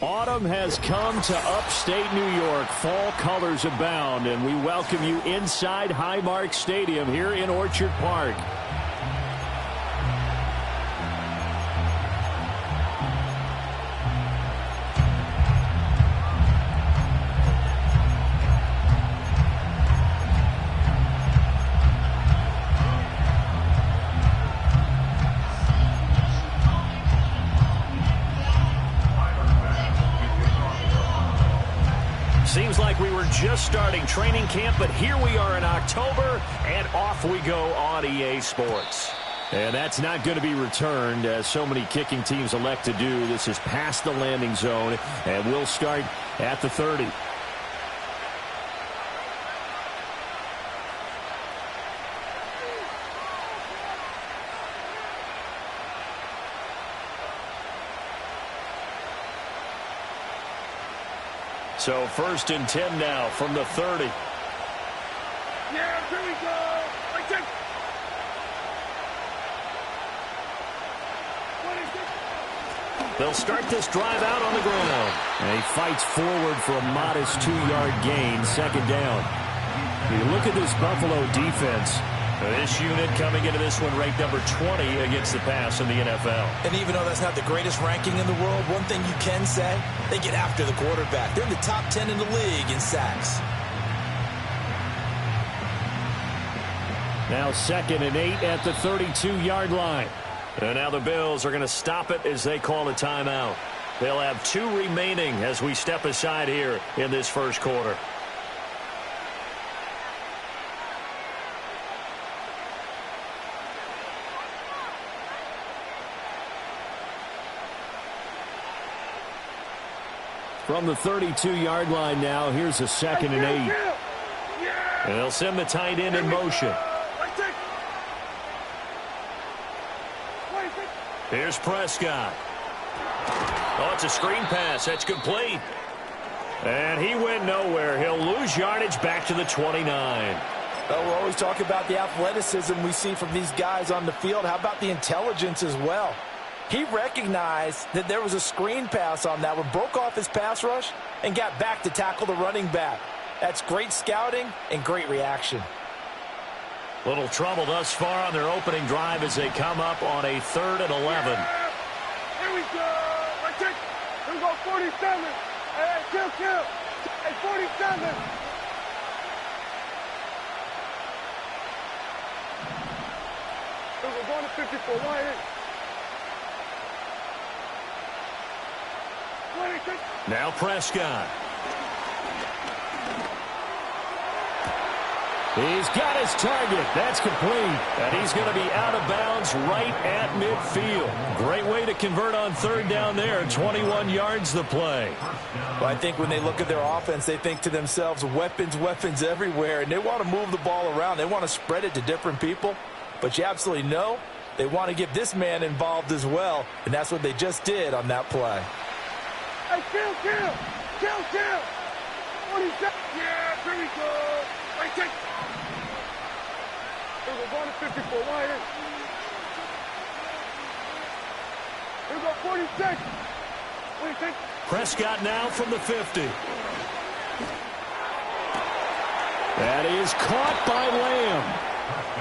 Autumn has come to upstate New York. Fall colors abound, and we welcome you inside Highmark Stadium here in Orchard Park. Seems like we were just starting training camp, but here we are in October, and off we go on EA Sports. And that's not going to be returned, as so many kicking teams elect to do. This is past the landing zone, and we'll start at the 30. So 1st and 10 now from the 30. Yeah, here we go. They'll start this drive out on the ground. And he fights forward for a modest 2-yard gain, 2nd down. You look at this Buffalo defense. This unit coming into this one ranked number 20 against the pass in the NFL. And even though that's not the greatest ranking in the world, one thing you can say, they get after the quarterback. They're in the top 10 in the league in sacks. Now 2nd and 8 at the 32-yard line. And now the Bills are going to stop it as they call a timeout. They'll have 2 remaining as we step aside here in this first quarter. From the 32-yard line now, here's a 2nd and 8. And they'll send the tight end in motion. Here's Prescott. Oh, it's a screen pass. That's complete. And he went nowhere. He'll lose yardage back to the 29. Well, we're always talking about the athleticism we see from these guys on the field. How about the intelligence as well? He recognized that there was a screen pass on that one, broke off his pass rush, and got back to tackle the running back. That's great scouting and great reaction. Little trouble thus far on their opening drive as they come up on a 3rd and 11. Yeah. Here we go. Let's take. Here we go, 47. Hey, kill. Hey, 47. We're going to 54. Wide. Now Prescott. He's got his target. That's complete. And he's going to be out of bounds right at midfield. Great way to convert on 3rd down there. 21 yards the play. Well, I think when they look at their offense, they think to themselves, weapons everywhere. And they want to move the ball around. They want to spread it to different people. But you absolutely know they want to get this man involved as well. And that's what they just did on that play. Hey, kill. 47. Yeah, here we go. Right, take. We're going to 54. Wide. Here we go, 46. 46. Prescott now from the 50. That is caught by Lamb.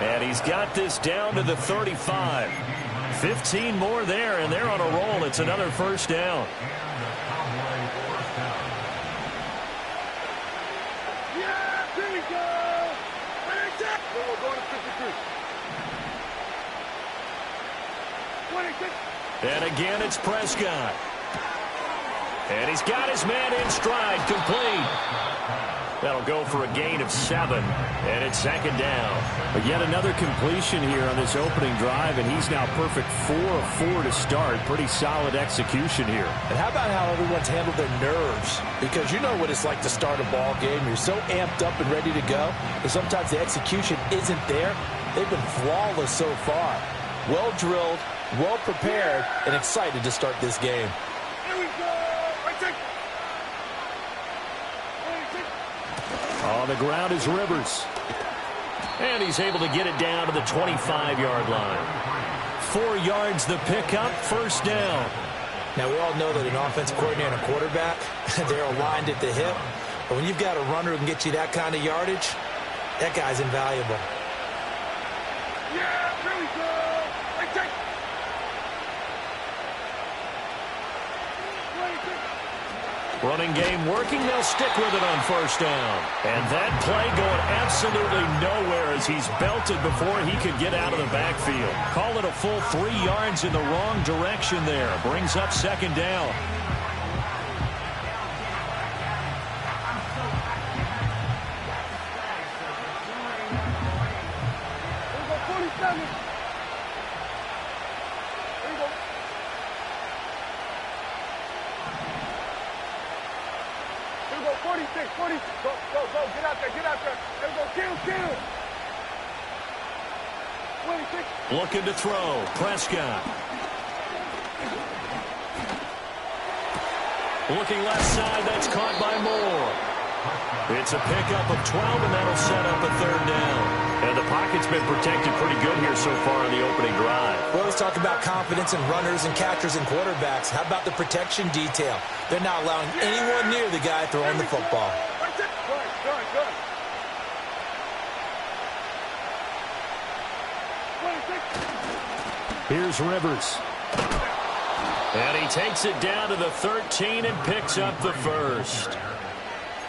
And he's got this down to the 35. 15 more there, and they're on a roll. It's another 1st down. And again, it's Prescott. And he's got his man in stride, complete. That'll go for a gain of 7, and it's second down. But yet another completion here on this opening drive, and he's now perfect 4 of 4 to start. Pretty solid execution here. And how about how everyone's handled their nerves? Because you know what it's like to start a ball game. You're so amped up and ready to go, and sometimes the execution isn't there. They've been flawless so far. Well drilled, well prepared, and excited to start this game. Here we go. On the ground is Rivers. And he's able to get it down to the 25-yard line. 4 yards the pickup, first down. Now, we all know that an offensive coordinator and a quarterback, they're aligned at the hip. But when you've got a runner who can get you that kind of yardage, that guy's invaluable. Yeah, here we go. Running game working. They'll stick with it on first down. And that play going absolutely nowhere as he's belted before he could get out of the backfield. Call it a full 3 yards in the wrong direction there. Brings up second down. Here we go, 47. Here we go. Here we go, 46, 46. Go, go, go. Get out there, get out there. Here we go, kill. 26. Looking to throw. Prescott. Looking left side. That's caught by Moore. It's a pickup of 12, and that'll set up a third down. And the pocket's been protected pretty good here so far in the opening drive. Well, let's talk about confidence in runners and catchers and quarterbacks. How about the protection detail? They're not allowing anyone near the guy throwing the football. Good. 26. Here's Rivers. And he takes it down to the 13 and picks up the first.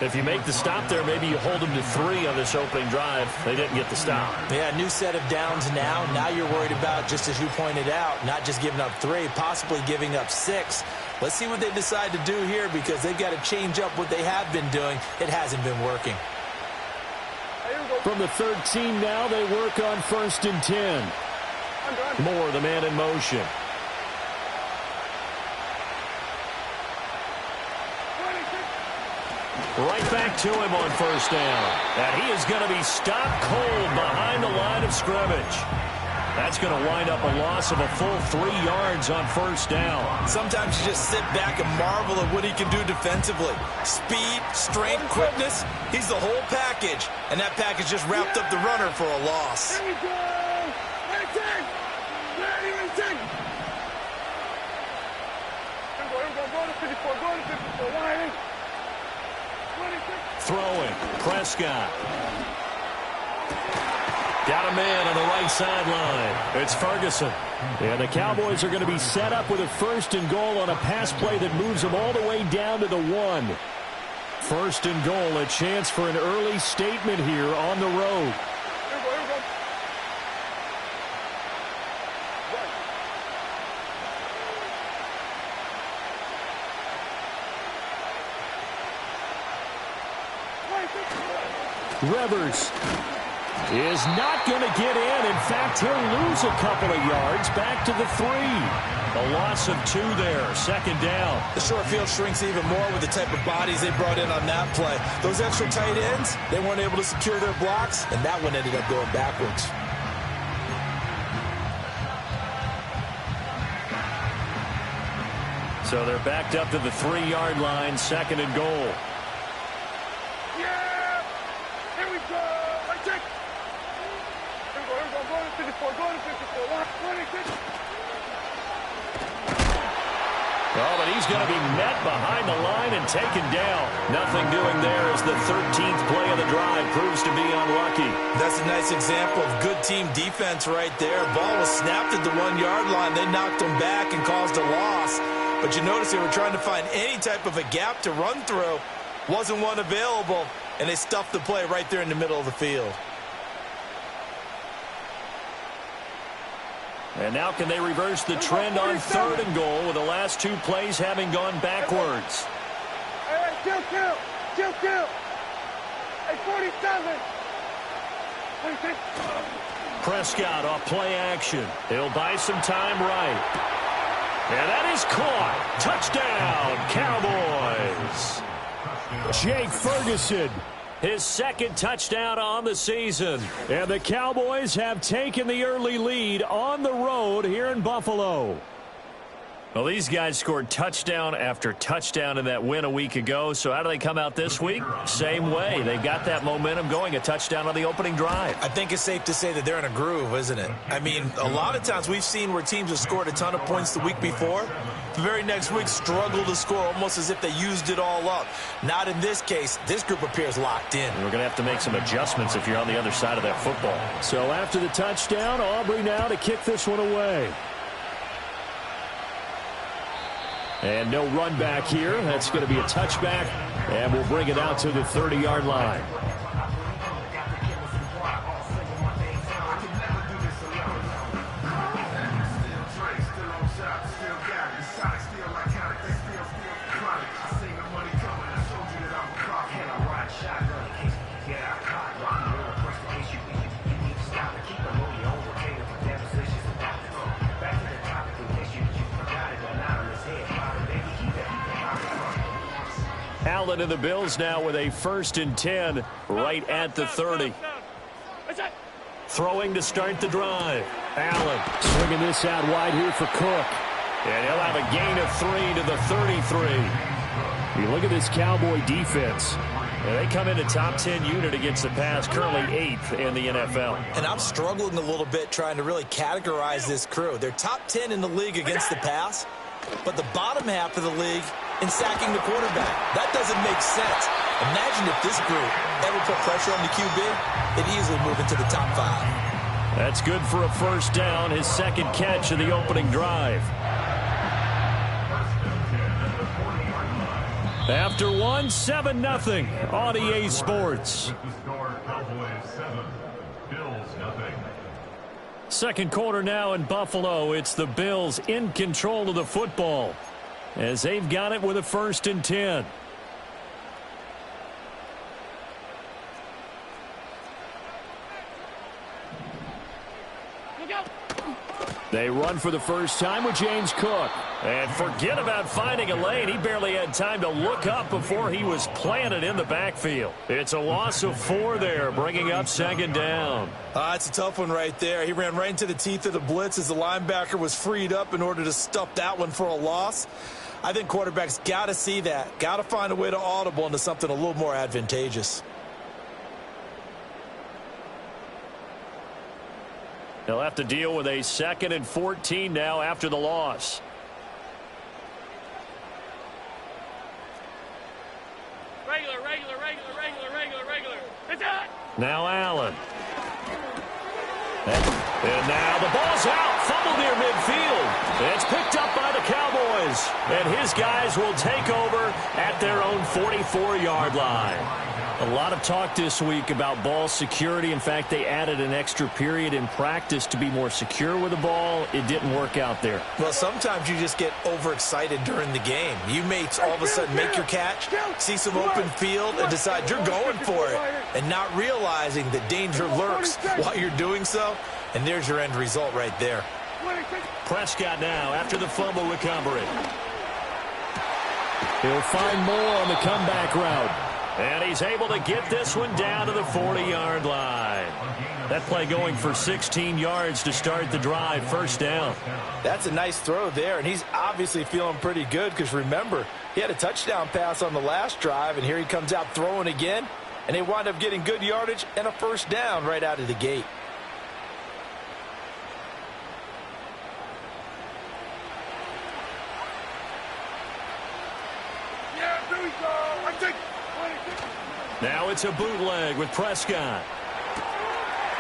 If you make the stop there, maybe you hold them to 3 on this opening drive. They didn't get the stop. Yeah, new set of downs now. Now you're worried about, just as you pointed out, not just giving up 3, possibly giving up 6. Let's see what they decide to do here, because they've got to change up what they have been doing. It hasn't been working. From the 13 now, they work on 1st and 10. Moore, the man in motion. Right back to him on first down. And he is going to be stopped cold behind the line of scrimmage. That's going to wind up a loss of a full 3 yards on first down. Sometimes you just sit back and marvel at what he can do defensively. Speed, strength, quickness. He's the whole package. And that package just wrapped up the runner for a loss. Here we go. Ready. Go to 54. Go to 54. Line. Throwing. Prescott. Got a man on the right sideline. It's Ferguson. And the Cowboys are going to be set up with a 1st and goal on a pass play that moves them all the way down to the 1. 1st and goal, a chance for an early statement here on the road. Here we go. Rivers is not going to get in. In fact, he'll lose a couple of yards back to the 3. A loss of 2 there. Second down. The short field shrinks even more with the type of bodies they brought in on that play. Those extra tight ends, they weren't able to secure their blocks, and that one ended up going backwards. So they're backed up to the 3-yard line. 2nd and goal. Oh, but he's going to be met behind the line and taken down. Nothing doing there as the 13th play of the drive proves to be unlucky. That's a nice example of good team defense right there. Ball was snapped at the 1-yard line. They knocked him back and caused a loss. But you notice they were trying to find any type of a gap to run through. Wasn't one available, and they stuffed the play right there in the middle of the field. And now can they reverse the trend on 3rd and goal with the last 2 plays having gone backwards? Hey, kill. Hey, 47. 46. Prescott off play action. He'll buy some time right. And that is caught. Touchdown, Cowboys. Jake Ferguson. His 2nd touchdown on the season. And the Cowboys have taken the early lead on the road here in Buffalo. Well, these guys scored touchdown after touchdown in that win a week ago. So how do they come out this week? Same way. They got that momentum going, a touchdown on the opening drive. I think it's safe to say that they're in a groove, isn't it? I mean, a lot of times we've seen where teams have scored a ton of points the week before. The very next week struggle to score almost as if they used it all up. Not in this case. This group appears locked in. We're going to have to make some adjustments if you're on the other side of that football. So after the touchdown, Aubrey now to kick this one away. And no run back here. That's going to be a touchback, and we'll bring it out to the 30-yard line. Allen and the Bills now with a 1st and 10 right at the 30. Throwing to start the drive. Allen swinging this out wide here for Cook. And he'll have a gain of 3 to the 33. You look at this Cowboy defense. And they come in a top 10 unit against the pass, currently 8th in the NFL. And I'm struggling a little bit trying to really categorize this crew. They're top 10 in the league against the pass, but the bottom half of the league in sacking the quarterback. That doesn't make sense. Imagine if this group ever put pressure on the QB, it'd easily move into the top 5. That's good for a 1st down, his 2nd catch of the opening drive. After 7-0 on EA Sports. 2nd quarter now in Buffalo. It's the Bills in control of the football as they've got it with a 1st and 10. They run for the first time with James Cook. And forget about finding a lane. He barely had time to look up before he was planted in the backfield. It's a loss of 4 there, bringing up 2nd down. It's a tough one right there. He ran right into the teeth of the blitz as the linebacker was freed up in order to stuff that one for a loss. I think quarterbacks got to see that. Got to find a way to audible into something a little more advantageous. They'll have to deal with a 2nd and 14 now after the loss. Regular. It's out. Now Allen. And now the ball's out. Fumble near midfield. It's picked up by the Cowboys. And his guys will take over at their own 44-yard line. A lot of talk this week about ball security. In fact, they added an extra period in practice to be more secure with the ball. It didn't work out there. Well, sometimes you just get overexcited during the game. You may all of a sudden make your catch, see some open field, and decide you're going for it, and not realizing that danger lurks while you're doing so. And there's your end result right there. Prescott now after the fumble recovery. He'll find more on the comeback route. And he's able to get this one down to the 40-yard line. That play going for 16 yards to start the drive, 1st down. That's a nice throw there, and he's obviously feeling pretty good because, remember, he had a touchdown pass on the last drive, and here he comes out throwing again, and they wind up getting good yardage and a 1st down right out of the gate. Yeah, there we go. I take. Now it's a bootleg with Prescott.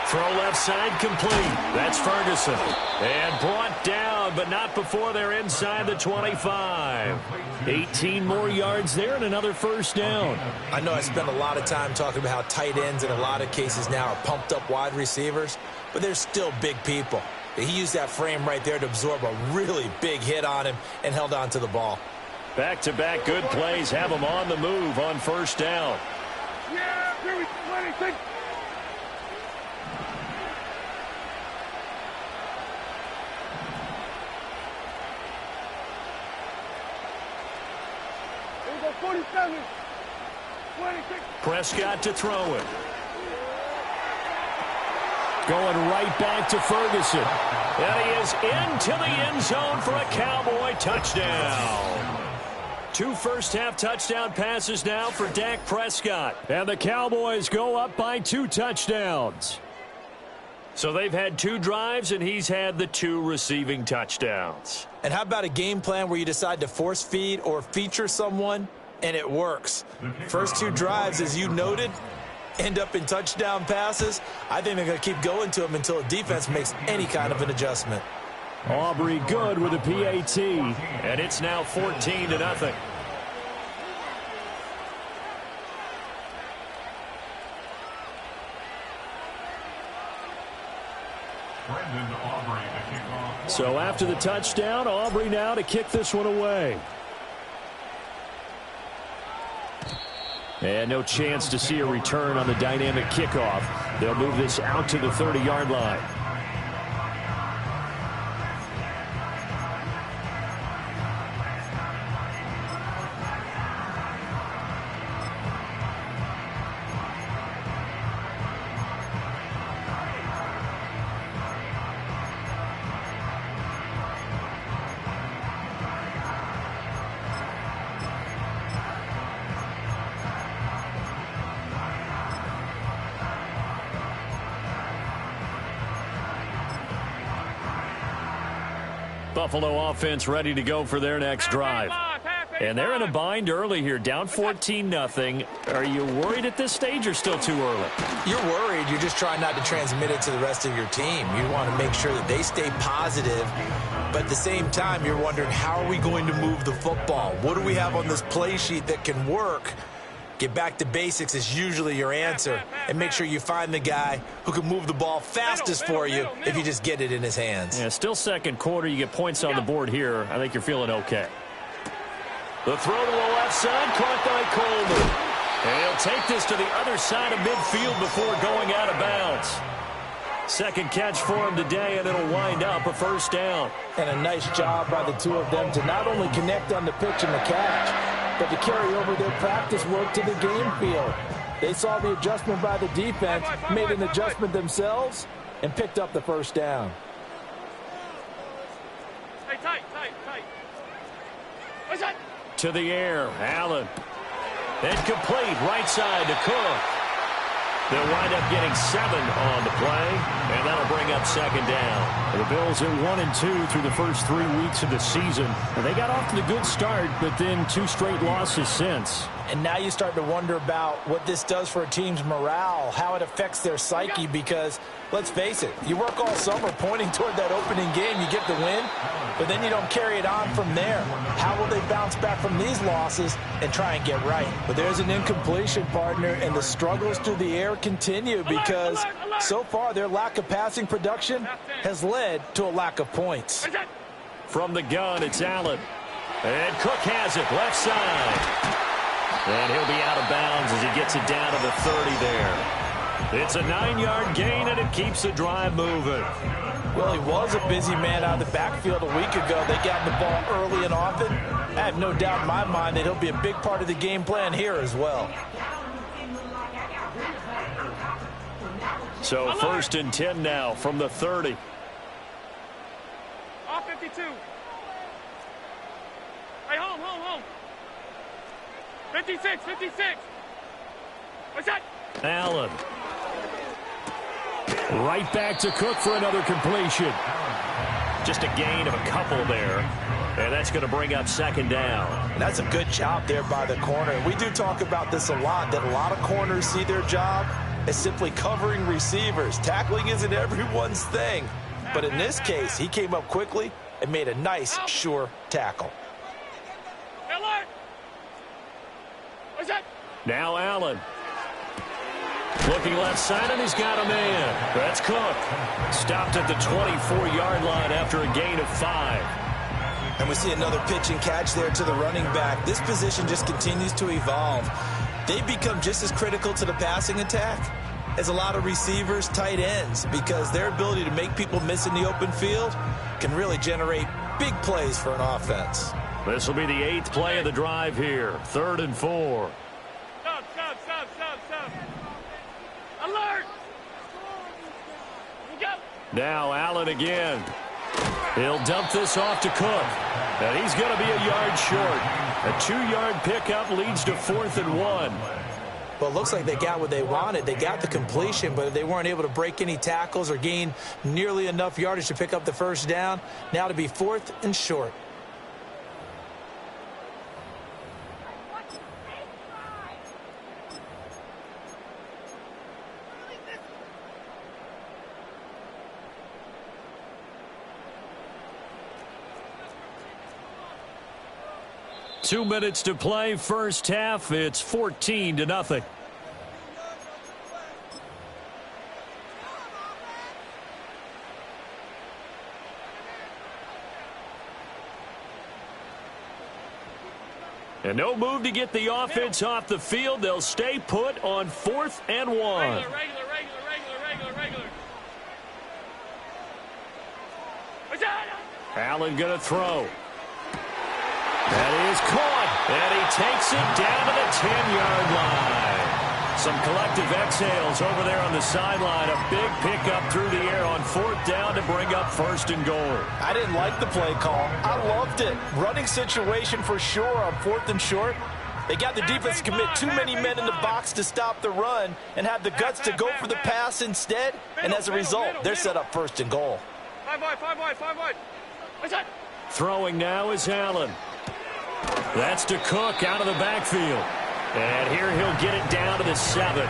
Throw left side complete. That's Ferguson. And brought down, but not before they're inside the 25. 18 more yards there and another 1st down. I know I spend a lot of time talking about how tight ends in a lot of cases now are pumped up wide receivers, but they're still big people. He used that frame right there to absorb a really big hit on him and held on to the ball. Back-to-back good plays have him on the move on first down. Yeah, here we go. 26. Here we go, 47. 26. Prescott to throw it. Going right back to Ferguson. And he is into the end zone for a Cowboy touchdown. 2 first-half touchdown passes now for Dak Prescott. And the Cowboys go up by 2 touchdowns. So they've had 2 drives, and he's had the 2 receiving touchdowns. And how about a game plan where you decide to force feed or feature someone, and it works? First 2 drives, as you noted, end up in touchdown passes. I think they're going to keep going to them until the defense makes any kind of an adjustment. Aubrey good with a PAT. And it's now 14-0. So after the touchdown, Aubrey now to kick this one away. And no chance to see a return on the dynamic kickoff. They'll move this out to the 30-yard line. Buffalo offense ready to go for their next drive. And they're in a bind early here, down 14-0. Are you worried at this stage or still too early? You're worried. You're just trying not to transmit it to the rest of your team. You want to make sure that they stay positive. But at the same time, you're wondering, how are we going to move the football? What do we have on this play sheet that can work? Get back to basics is usually your answer. And make sure you find the guy who can move the ball fastest for you if you just get it in his hands. Yeah, still second quarter. You get points on the board here. I think you're feeling okay. The throw to the left side, caught by Coleman. And he'll take this to the other side of midfield before going out of bounds. Second catch for him today, and it'll wind up a first down. And a nice job by the 2 of them to not only connect on the pitch and the catch, but to carry over their practice work to the game field. They saw the adjustment by the defense, made an adjustment themselves, and picked up the first down. Hey, tight. What's that? To the air, Allen. And complete, right side to Cook. They'll wind up getting 7 on the play, and that'll bring up second down. The Bills are 1-2 through the first 3 weeks of the season. And they got off to the good start, but then 2 straight losses since. And now you start to wonder about what this does for a team's morale, how it affects their psyche, because, let's face it, you work all summer pointing toward that opening game, you get the win, but then you don't carry it on from there. How will they bounce back from these losses and try and get right? But there's an incompletion, partner, and the struggles through the air continue because so far their lack of passing production has led to a lack of points. From the gun, it's Allen. And Cook has it, left side. And he'll be out of bounds as he gets it down to the 30 there. It's a 9-yard gain, and it keeps the drive moving. Well, he was a busy man out of the backfield a week ago. They got the ball early and often. I have no doubt in my mind that he'll be a big part of the game plan here as well. So 1st and 10 now from the 30. Off 52. Hey, home. 56. What's that? Allen. Right back to Cook for another completion. Just a gain of a couple there. And that's going to bring up second down. And that's a good job there by the corner. We do talk about this a lot, that a lot of corners see their job as simply covering receivers. Tackling isn't everyone's thing. But in this case, he came up quickly and made a nice, sure tackle. What's that? Now Allen. Looking left side, and he's got a man. That's Cook. Stopped at the 24-yard line after a gain of 5. And we see another pitch and catch there to the running back. This position just continues to evolve. They become just as critical to the passing attack as a lot of receivers, tight ends, because their ability to make people miss in the open field can really generate big plays for an offense. This will be the 8th play of the drive here. 3rd and 4. Stop. Alert! Go! Now Allen again. He'll dump this off to Cook. And he's going to be a yard short. A 2-yard pickup leads to 4th and 1. Well, it looks like they got what they wanted. They got the completion, but they weren't able to break any tackles or gain nearly enough yardage to pick up the first down. Now to be 4th and short. Two minutes to play, first half. It's 14-0. And no move to get the offense off the field. They'll stay put on 4th and 1. Regular. Allen going to throw. That is caught, and he takes it down to the 10-yard line. Some collective exhales over there on the sideline. A big pickup through the air on 4th down to bring up 1st and goal. I didn't like the play call. I loved it. Running situation for sure on 4th and short. They got the defense to commit too many men in the box to stop the run and have the guts to go for the pass instead. And as a result, they're set up 1st and goal. 5 wide. Throwing now is Allen. That's to Cook out of the backfield. And here he'll get it down to the 7.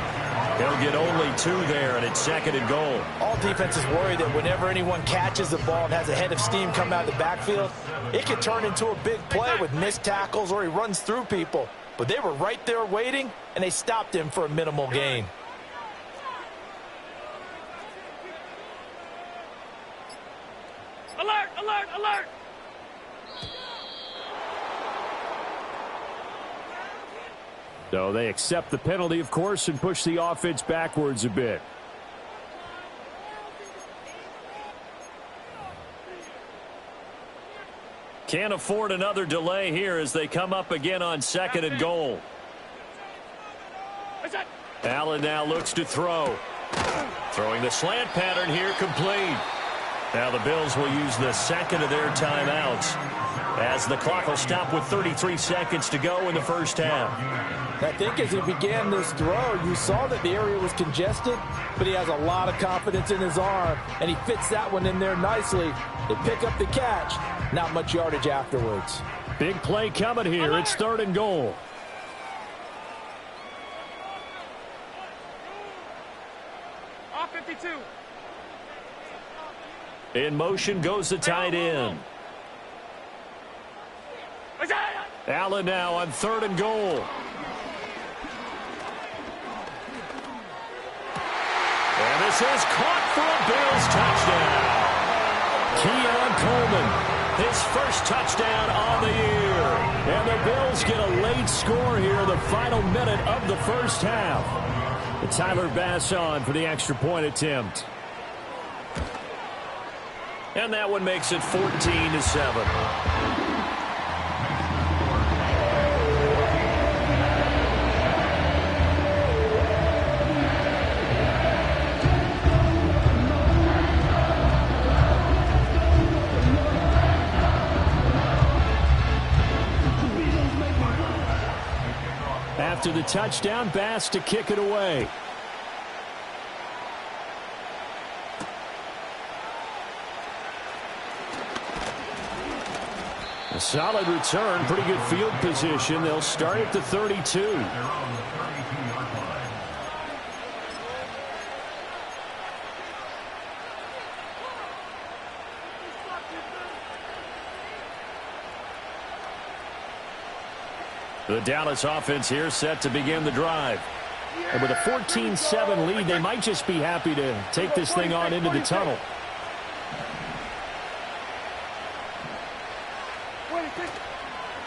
He'll get only 2 there, and it's 2nd and goal. All defenses worry that whenever anyone catches the ball and has a head of steam come out of the backfield, it can turn into a big play with missed tackles or he runs through people. But they were right there waiting, and they stopped him for a minimal gain. Alert! So they accept the penalty, of course, and push the offense backwards a bit. Can't afford another delay here as they come up again on 2nd and goal. Allen now looks to throw. Throwing the slant pattern here, complete. Now the Bills will use the 2nd of their timeouts as the clock will stop with 33 seconds to go in the first half. I think as he began this throw, you saw that the area was congested, but he has a lot of confidence in his arm, and he fits that one in there nicely. They pick up the catch. Not much yardage afterwards. Big play coming here. It's 3rd and goal. Off 52. In motion goes the tight end. Allen now on 3rd and goal. And this is caught for a Bills touchdown. Keon Coleman, his first touchdown on the year. And the Bills get a late score here, the final minute of the first half. And Tyler Bass on for the extra point attempt. And that one makes it 14-7. After the touchdown, Bass to kick it away. A solid return, pretty good field position. They'll start at the 32. The Dallas offense here set to begin the drive. And with a 14-7 lead, they might just be happy to take this thing on into the tunnel.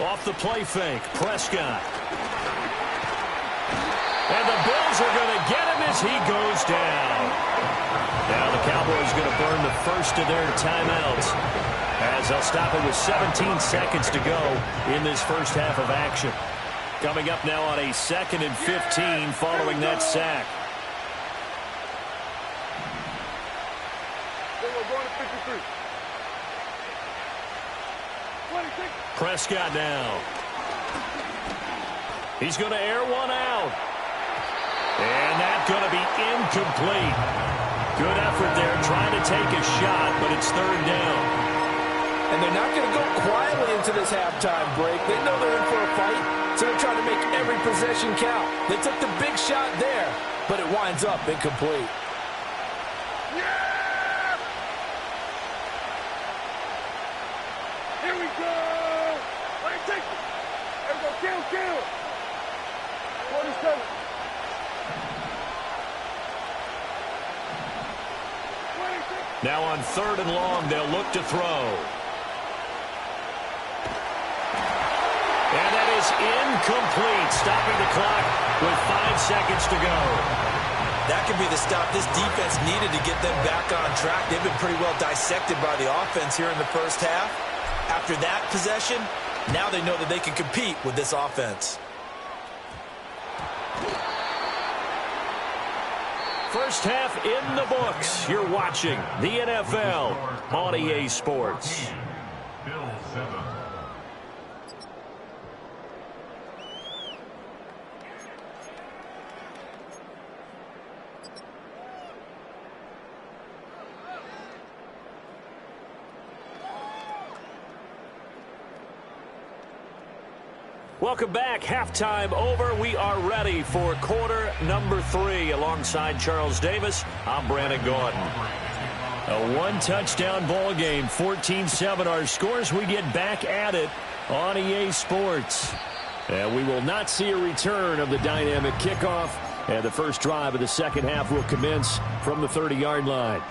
Off the play fake, Prescott. And the Bills are going to get him as he goes down. Now the Cowboys are going to burn the first of their timeouts as they'll stop it with 17 seconds to go in this first half of action. Coming up now on a 2nd and 15 following that sack. Prescott now. He's going to air one out. And that's going to be incomplete. Good effort there trying to take a shot, but it's 3rd down. And they're not going to go quietly into this halftime break. They know they're in for a fight, so they're trying to make every possession count. They took the big shot there, but it winds up incomplete. Yeah! Here we go! Let me take it! There we go, kill! 47. Now on 3rd and long, they'll look to throw. And that is incomplete, stopping the clock with 5 seconds to go. That could be the stop this defense needed to get them back on track. They've been pretty well dissected by the offense here in the first half. After that possession, now they know that they can compete with this offense. First half in the books. You're watching the NFL on EA Sports. Welcome back. Halftime over. We are ready for quarter number 3. Alongside Charles Davis, I'm Brandon Gordon. A one-touchdown ball game, 14-7. Our scores, we get back at it on EA Sports. And we will not see a return of the dynamic kickoff. And the first drive of the second half will commence from the 30-yard line.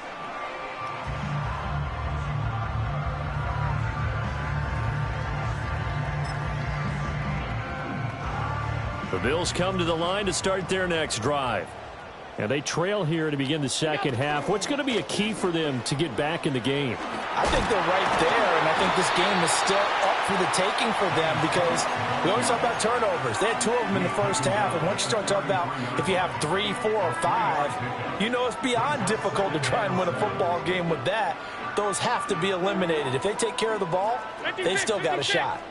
The Bills come to the line to start their next drive. And they trail here to begin the second half. What's going to be a key for them to get back in the game? I think they're right there, and I think this game is still up for the taking for them because we always talk about turnovers. They had 2 of them in the first half, and once you start talking about if you have 3, 4, or 5, you know it's beyond difficult to try and win a football game with that. Those have to be eliminated. If they take care of the ball, they've still got a shot.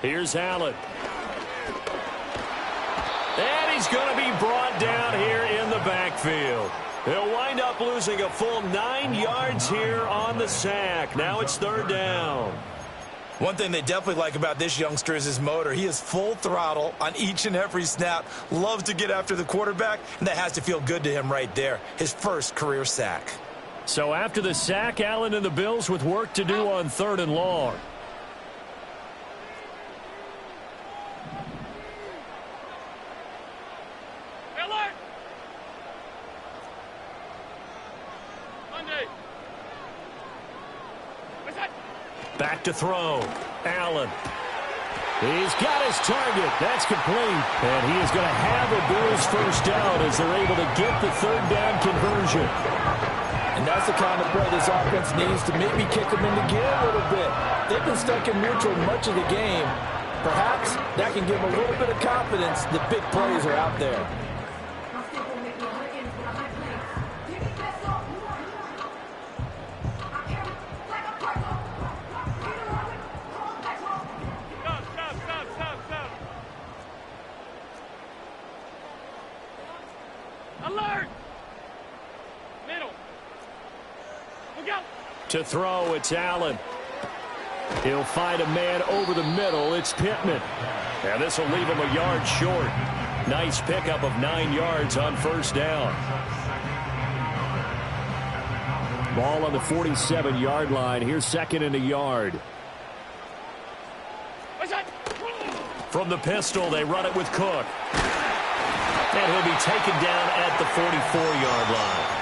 Here's Allen. And he's going to be brought down here in the backfield. He'll wind up losing a full 9 yards here on the sack. Now it's 3rd down. One thing they definitely like about this youngster is his motor. He is full throttle on each and every snap. Loves to get after the quarterback, and that has to feel good to him right there. His first career sack. So after the sack, Allen and the Bills with work to do on 3rd and long. Back to throw. Allen. He's got his target. That's complete. And he is going to have a Bills first down as they're able to get the 3rd down conversion. And that's the kind of play this offense needs to maybe kick them into gear a little bit. They've been stuck in neutral much of the game. Perhaps that can give them a little bit of confidence that big plays are out there. To throw, it's Allen. He'll find a man over the middle. It's Pittman. And this will leave him a yard short. Nice pickup of 9 yards on first down. Ball on the 47-yard line. Here's second and a yard. From the pistol, they run it with Cook. And he'll be taken down at the 44-yard line.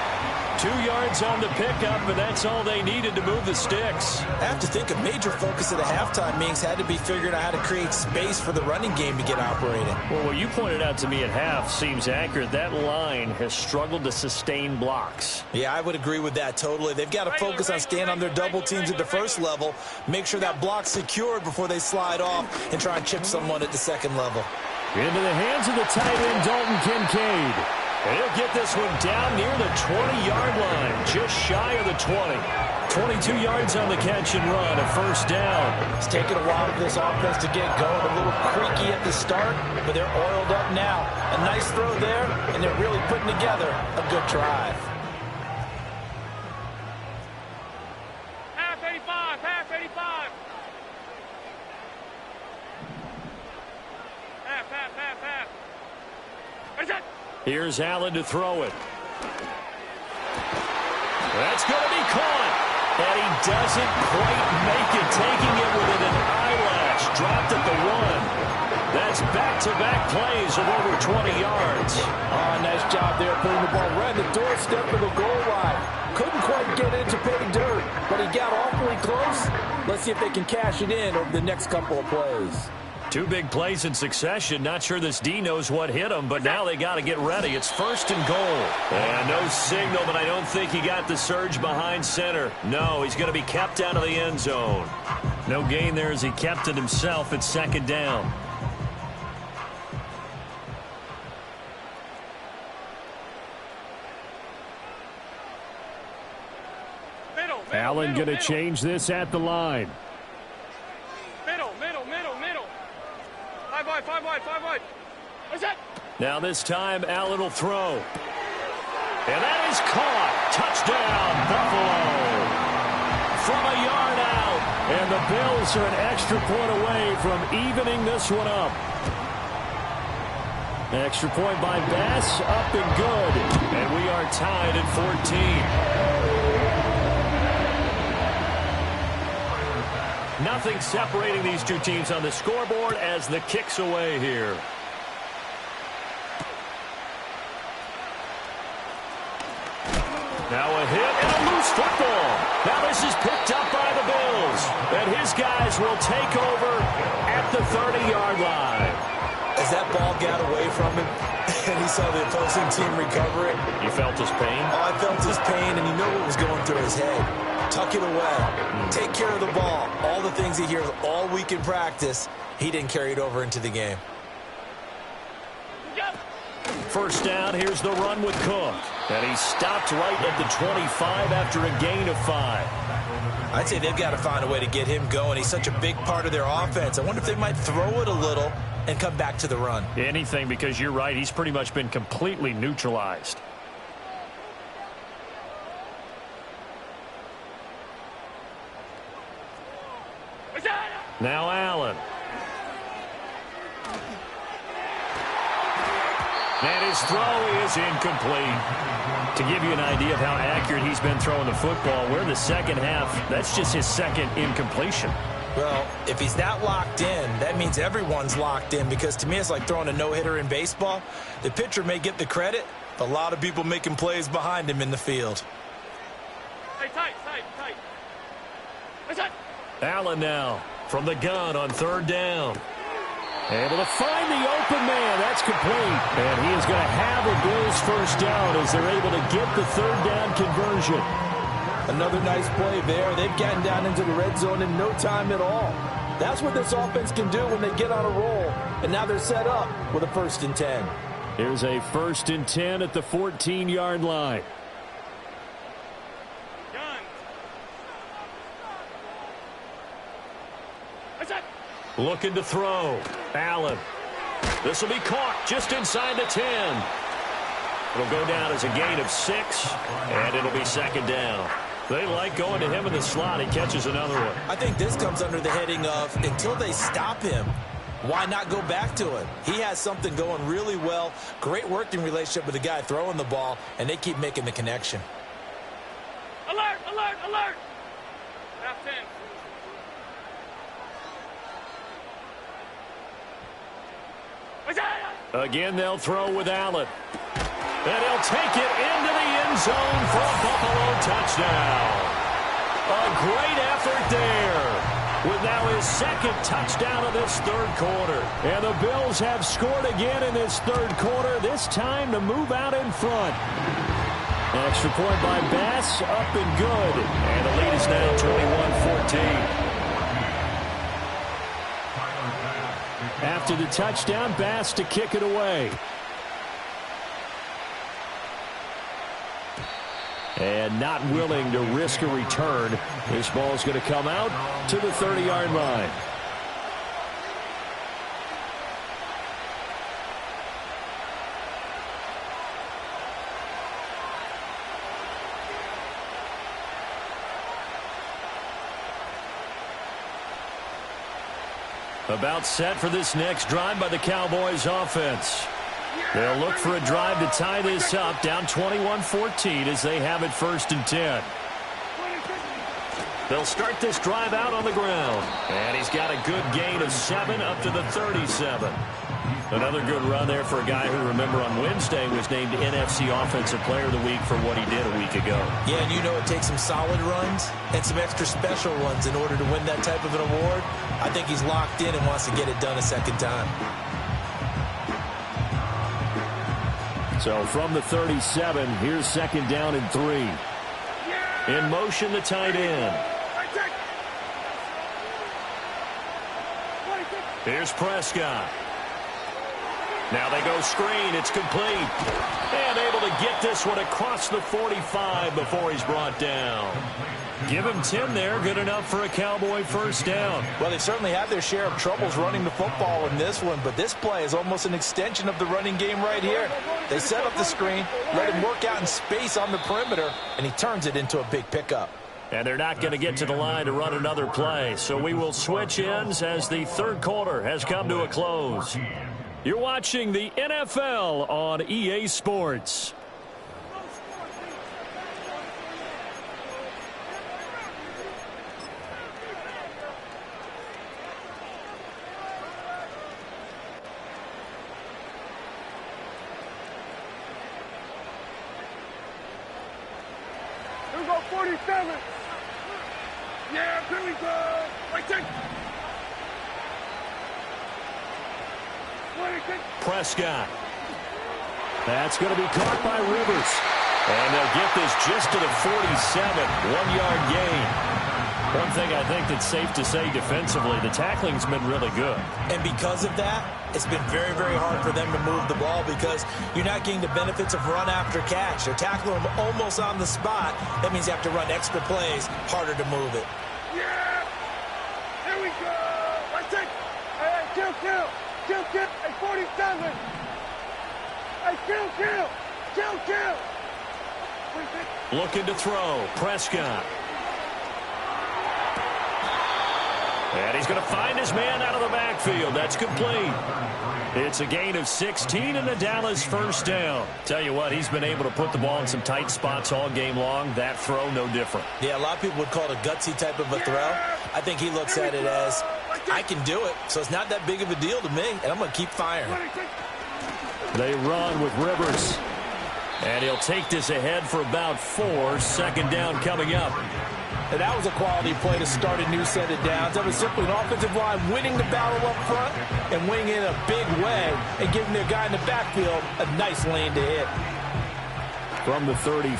2 yards on the pickup, but that's all they needed to move the sticks. I have to think a major focus of the halftime meetings had to be figuring out how to create space for the running game to get operating. Well, what you pointed out to me at half seems accurate. That line has struggled to sustain blocks. Yeah, I would agree with that totally. They've got to focus on staying on their double teams at the first level, make sure that block's secured before they slide off and try and chip someone at the second level. Into the hands of the tight end, Dalton Kincaid. And he'll get this one down near the 20-yard line, just shy of the 20. 22 yards on the catch and run, a first down. It's taken a while for this offense to get going. A little creaky at the start, but they're oiled up now. A nice throw there, and they're really putting together a good drive. Half 85, half 85. Half. Where's that? Here's Allen to throw it. That's going to be caught. And he doesn't quite make it, taking it within an eyelash. Dropped at the 1. That's back-to-back plays of over 20 yards. Oh, nice job there putting the ball right at the doorstep of the goal line. Couldn't quite get it to pay dirt, but he got awfully close. Let's see if they can cash it in over the next couple of plays. 2 big plays in succession. Not sure this D knows what hit him, but now they got to get ready. It's first and goal. And no signal, but I don't think he got the surge behind center. No, he's going to be kept out of the end zone. No gain there as he kept it himself at second down. Allen going to change this at the line. Middle. 5 wide. Where's that? Now this time, Allen will throw. And that is caught. Touchdown, Buffalo. From a yard out. And the Bills are an extra point away from evening this one up. Extra point by Bass, up and good. And we are tied at 14. Nothing separating these two teams on the scoreboard as the kick's away here. Now a hit and a loose football. Now this is picked up by the Bills. And his guys will take over at the 30-yard line. As that ball got away from him and he saw the opposing team recover it. You felt his pain? Oh, I felt his pain, and you know what was going through his head. Tuck it away. Take care of the ball. All the things he hears all week in practice, he didn't carry it over into the game. First down, here's the run with Cook. And he stopped right at the 25 after a gain of 5. I'd say they've got to find a way to get him going. He's such a big part of their offense. I wonder if they might throw it a little and come back to the run. Anything, because you're right. He's pretty much been completely neutralized. Now Allen. And his throw is incomplete. To give you an idea of how accurate he's been throwing the football, we're in the second half. That's just his second incompletion. Well, if he's that locked in, that means everyone's locked in, because to me it's like throwing a no-hitter in baseball. The pitcher may get the credit, but a lot of people making plays behind him in the field. Hey, tight. What's that? Allen now from the gun on third down. Able to find the open man. That's complete. And he is going to have a Bills first down as they're able to get the third down conversion. Another nice play there. They've gotten down into the red zone in no time at all. That's what this offense can do when they get on a roll. And now they're set up with a 1st and 10. Here's a 1st and 10 at the 14-yard line. Looking to throw. Allen. This will be caught just inside the 10. It'll go down as a gain of 6, and it'll be second down. They like going to him in the slot. He catches another one. I think this comes under the heading of, until they stop him, why not go back to it? He has something going really well, great working relationship with the guy throwing the ball, and they keep making the connection. Alert, alert, alert! Half 10. Again, they'll throw with Allen. And he'll take it into the end zone for a Buffalo touchdown. A great effort there, with now his second touchdown of this third quarter. And the Bills have scored again in this third quarter, this time to move out in front. Extra point by Bass, up and good. And the lead is now 21-14. After the touchdown, Bass to kick it away. And not willing to risk a return. This ball's going to come out to the 30-yard line. About set for this next drive by the Cowboys offense. They'll look for a drive to tie this up, down 21-14 as they have it 1st and 10. They'll start this drive out on the ground. And he's got a good gain of 7 up to the 37. Another good run there for a guy who, remember, on Wednesday was named NFC Offensive Player of the Week for what he did a week ago. Yeah, and you know it takes some solid runs and some extra special ones in order to win that type of an award. I think he's locked in and wants to get it done a second time. So from the 37, here's 2nd down and 3. In motion, the tight end. Here's Prescott. Now they go screen. It's complete. And able to get this one across the 45 before he's brought down. Give him 10 there. Good enough for a Cowboy 1st down. Well, they certainly had their share of troubles running the football in this one, but this play is almost an extension of the running game right here. They set up the screen, let him work out in space on the perimeter, and he turns it into a big pickup. And they're not going to get to the line to run another play, so we will switch ends as the third quarter has come to a close. You're watching the NFL on EA Sports. Here we go, 47. Yeah, here we go. Right there. Prescott. That's going to be caught by Rivers. And they'll get this just to the 47. 1-yard gain. One thing I think that's safe to say defensively, the tackling's been really good. And because of that, it's been very, very hard for them to move the ball because you're not getting the benefits of run after catch. They're tackling them almost on the spot. That means you have to run extra plays, harder to move it. Yeah! Here we go! Right there! Hey, kill! Hey, 47! Hey, kill! Looking to throw. Prescott. And he's going to find his man out of the backfield. That's complete. It's a gain of 16 and a Dallas 1st down. Tell you what, he's been able to put the ball in some tight spots all game long. That throw, no different. Yeah, a lot of people would call it a gutsy type of a throw. I think he looks at it as, I can do it, so it's not that big of a deal to me, and I'm going to keep firing. They run with Rivers. And he'll take this ahead for about 4. 2nd down coming up. And that was a quality play to start a new set of downs. That was simply an offensive line winning the battle up front and winning it in a big way and giving their guy in the backfield a nice lane to hit. From the 33,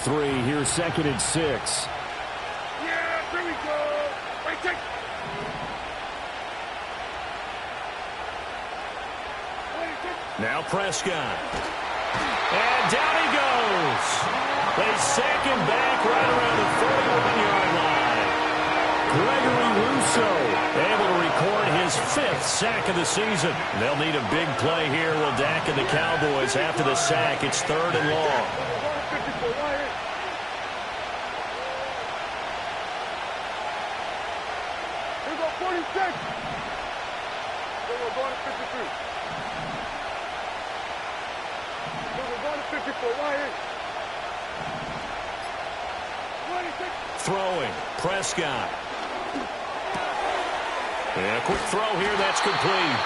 here's 2nd and 6. Yeah, here we go. Right there. Now Prescott. And down he goes. They sack him back right around the 41-yard line. Gregory Rousseau able to record his 5th sack of the season. They'll need a big play here. Will Dak and the Cowboys after the sack. It's 3rd and long. Here we go, 46. we're going to 53. We're going to 54. Right here. 26. Throwing. Prescott. And a quick throw here. That's complete.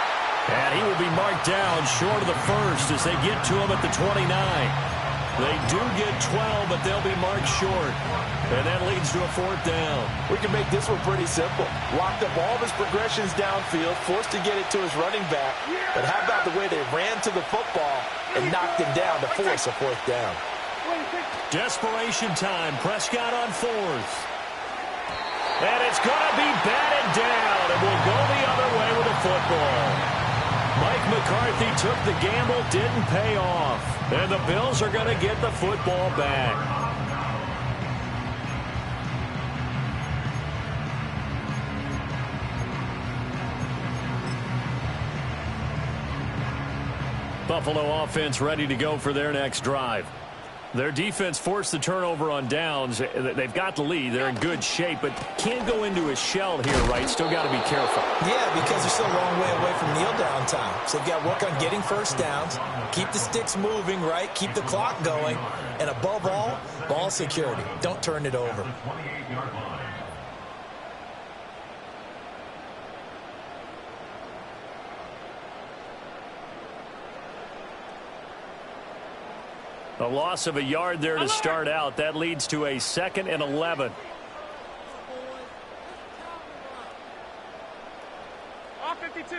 And he will be marked down short of the first as they get to him at the 29. They do get 12, but they'll be marked short. And that leads to a fourth down. We can make this one pretty simple. Locked up all of his progressions downfield, forced to get it to his running back. But how about the way they ran to the football and knocked him down to force a fourth down? Desperation time. Prescott on fourth. And it's going to be batted down, and will go the other way with the football. Mike McCarthy took the gamble, didn't pay off. And the Bills are going to get the football back. Buffalo offense ready to go for their next drive. Their defense forced the turnover on downs. They've got the lead. They're in good shape, but can't go into a shell here, right? Still got to be careful. Yeah, because they're still a long way away from kneel down time. So they've got to work on getting first downs, keep the sticks moving, right? Keep the clock going. And above all, ball security. Don't turn it over. A loss of a yard there to start out. That leads to a 2nd and 11. All 52.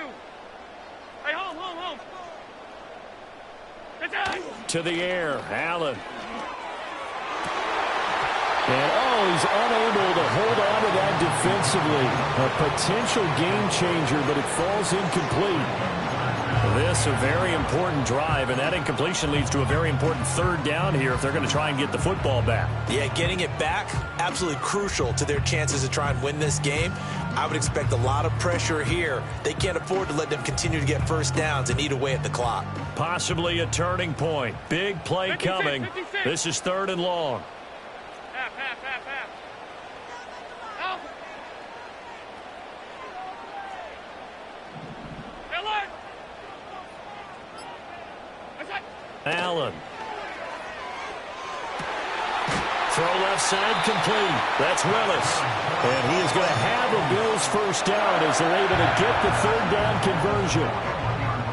Hey, home. To the air, Allen. And, he's unable to hold on to that defensively. A potential game changer, but it falls incomplete. This a very important drive, and that incompletion leads to a very important third down here if they're going to try and get the football back. Yeah, getting it back, absolutely crucial to their chances to try and win this game. I would expect a lot of pressure here. They can't afford to let them continue to get first downs and eat away at the clock. Possibly a turning point. Big play 56, coming. 56. This is 3rd and long. Half. Out. Alert. Allen. Throw left side complete. That's Willis. And he is going to have a Bills first down as they're able to get the 3rd down conversion.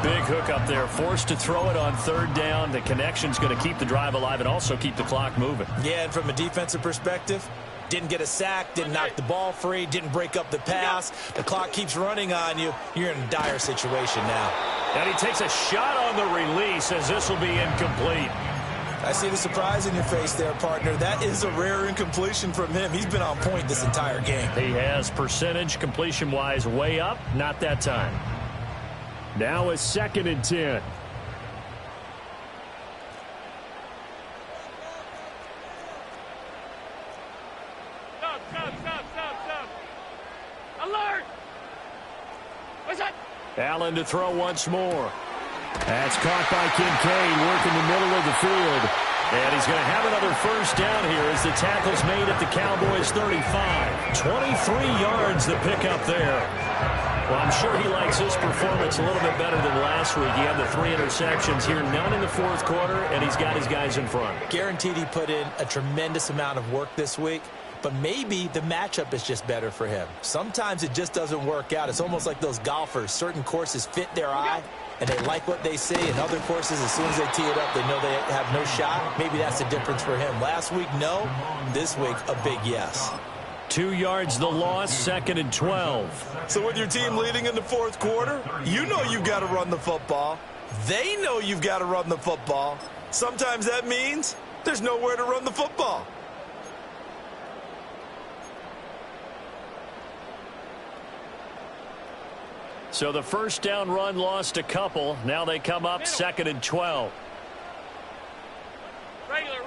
Big hook up there. Forced to throw it on 3rd down. The connection's going to keep the drive alive and also keep the clock moving. Yeah, and from a defensive perspective, didn't get a sack, didn't knock the ball free, didn't break up the pass. The clock keeps running on you. You're in a dire situation now. And he takes a shot on the release as this will be incomplete. I see the surprise in your face there, partner. That is a rare incompletion from him. He's been on point this entire game. He has percentage completion-wise way up. Not that time. Now a 2nd and 10. Stop. Alert. What's that? Allen to throw once more. That's caught by Kincaid, working the middle of the field. And he's going to have another first down here as the tackle's made at the Cowboys 35. 23 yards the pickup there. Well, I'm sure he likes his performance a little bit better than last week. He had the 3 interceptions here, none in the 4th quarter, and he's got his guys in front. Guaranteed he put in a tremendous amount of work this week, but maybe the matchup is just better for him. Sometimes it just doesn't work out. It's almost like those golfers. Certain courses fit their eye, and they like what they see. And other courses, as soon as they tee it up, they know they have no shot. Maybe that's the difference for him. Last week, no. This week, a big yes. 2 yards the loss, 2nd and 12. So with your team leading in the 4th quarter, you know you've got to run the football. They know you've got to run the football. Sometimes that means there's nowhere to run the football. So the first down run lost a couple. Now they come up 2nd and 12. Regular.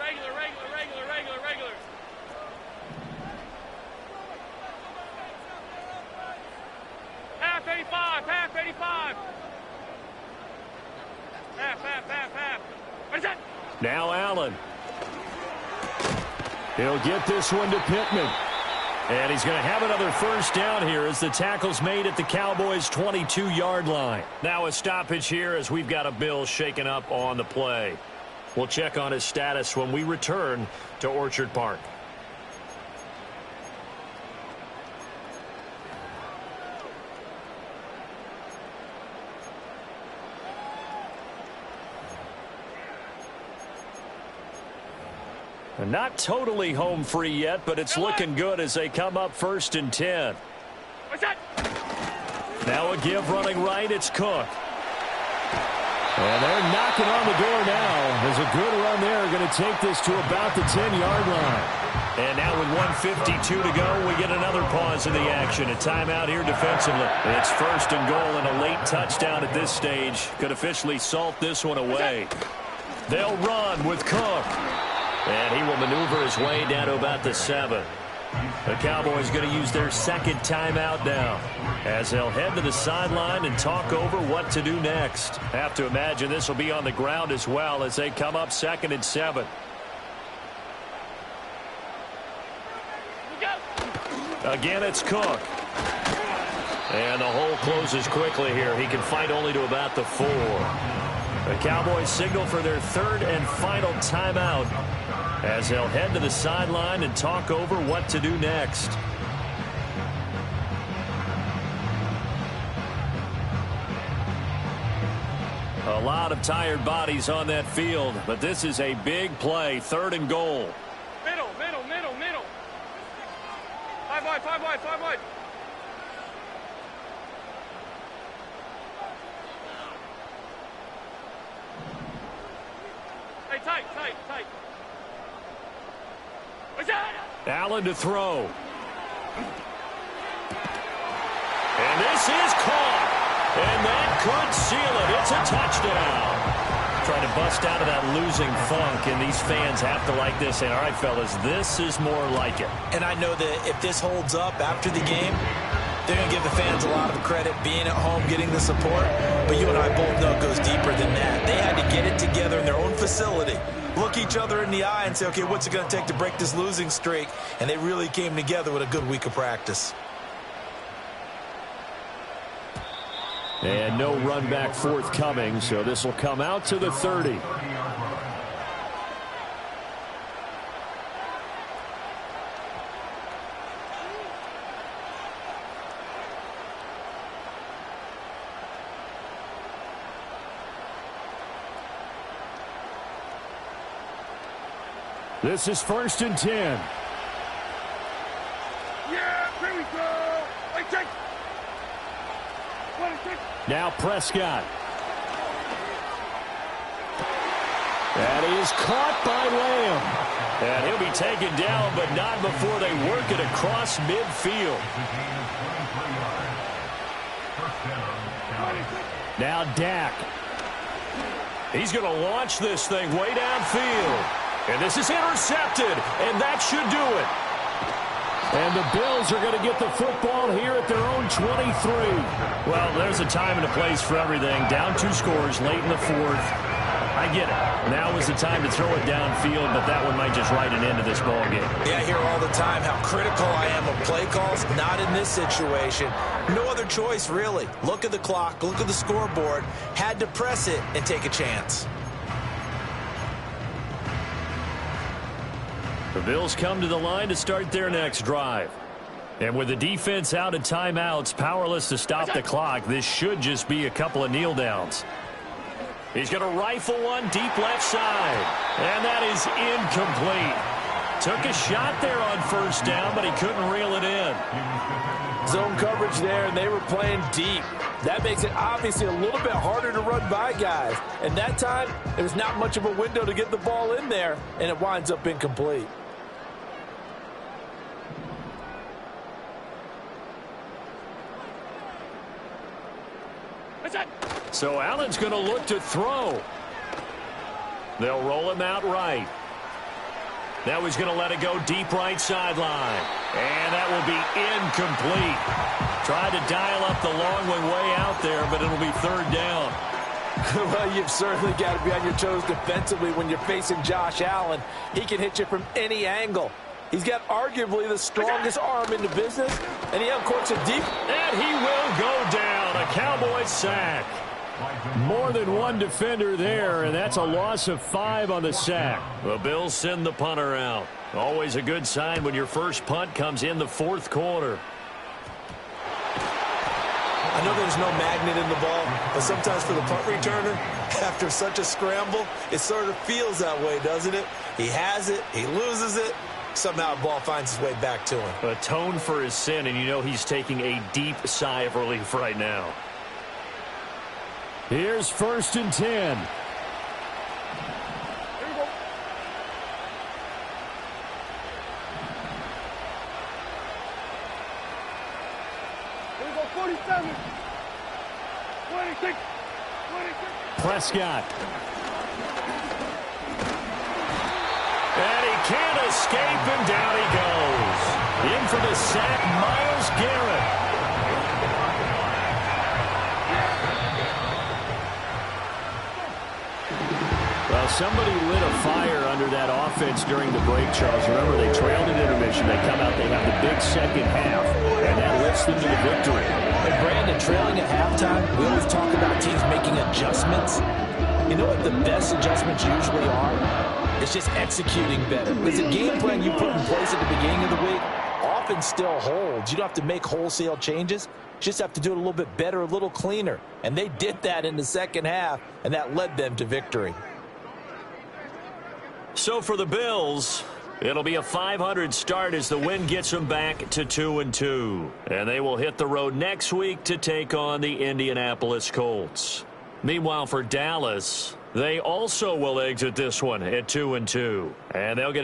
Half 85. Half. What is that? Now Allen. He'll get this one to Pittman. And he's going to have another first down here as the tackle's made at the Cowboys' 22-yard line. Now a stoppage here as we've got a Bill shaken up on the play. We'll check on his status when we return to Orchard Park. Not totally home free yet, but it's looking good as they come up 1st and 10. Now a give running right, it's Cook. And they're knocking on the door now. There's a good run there. Going to take this to about the 10-yard line. And now with 1:52 to go, we get another pause in the action. A timeout here defensively. It's 1st and goal and a late touchdown at this stage. Could officially salt this one away. They'll run with Cook. And he will maneuver his way down to about the 7. The Cowboys going to use their second timeout now as they'll head to the sideline and talk over what to do next. Have to imagine this will be on the ground as well as they come up 2nd and 7. Again, it's Cook. And the hole closes quickly here. He can fight only to about the 4. The Cowboys signal for their 3rd and final timeout as they'll head to the sideline and talk over what to do next. A lot of tired bodies on that field, but this is a big play. 3rd and goal. Middle. 5 wide. Hey, tight. Allen to throw. And this is caught. And that could seal it. It's a touchdown. Trying to bust out of that losing funk, and these fans have to like this. And all right, fellas, this is more like it. And I know that if this holds up after the game, they're going to give the fans a lot of credit being at home, getting the support. But you and I both know it goes deeper than that. They had to get it together in their own facility, look each other in the eye and say, okay, what's it going to take to break this losing streak? And they really came together with a good week of practice. And no run back forthcoming, so this will come out to the 30. This is 1st and 10. Yeah, here we go. Wait, take. Now Prescott. That is caught by Lamb. And he'll be taken down, but not before they work it across midfield. Now Dak. He's going to launch this thing way downfield. And this is intercepted, and that should do it. And the Bills are going to get the football here at their own 23. Well, there's a time and a place for everything. Down 2 scores late in the 4th. I get it. Now is the time to throw it downfield, but that one might just write an end to this ball game. Yeah, I hear all the time how critical I am of play calls. Not in this situation. No other choice, really. Look at the clock. Look at the scoreboard. Had to press it and take a chance. The Bills come to the line to start their next drive. And with the defense out of timeouts, powerless to stop the clock, this should just be a couple of kneel downs. He's going to rifle one deep left side. And that is incomplete. Took a shot there on 1st down, but he couldn't reel it in. Zone coverage there, and they were playing deep. That makes it obviously a little bit harder to run by guys. And that time, there's not much of a window to get the ball in there, and it winds up incomplete. So Allen's going to look to throw. They'll roll him out right. Now he's going to let it go deep right sideline. And that will be incomplete. Tried to dial up the long way out there, but it'll be 3rd down. Well, you've certainly got to be on your toes defensively when you're facing Josh Allen. He can hit you from any angle. He's got arguably the strongest arm in the business, and he uncorks it deep. And he will go down. A Cowboys sack. More than one defender there, and that's a loss of 5 on the sack. The Bills send the punter out. Always a good sign when your first punt comes in the fourth quarter. I know there's no magnet in the ball, but sometimes for the punt returner, after such a scramble, it sort of feels that way, doesn't it? He has it, he loses it, somehow the ball finds its way back to him. Atone for his sin, and you know he's taking a deep sigh of relief right now. Here's 1st and 10. Here we go. Here we go, 47. 26. 26. Prescott. And he can't escape, and down he goes. In for the sack, Myles Garrett. Well, somebody lit a fire under that offense during the break, Charles. Remember, they trailed in intermission. They come out, they have the big second half, and that lifts them to the victory. And Brandon, trailing at halftime, we always talk about teams making adjustments. You know what the best adjustments usually are? It's just executing better. Because the game plan you put in place at the beginning of the week often still holds. You don't have to make wholesale changes. You just have to do it a little bit better, a little cleaner. And they did that in the second half, and that led them to victory. So for the Bills, it'll be a 500 start as the win gets them back to 2-2. And they will hit the road next week to take on the Indianapolis Colts. Meanwhile, for Dallas, they also will exit this one at 2-2. And they'll get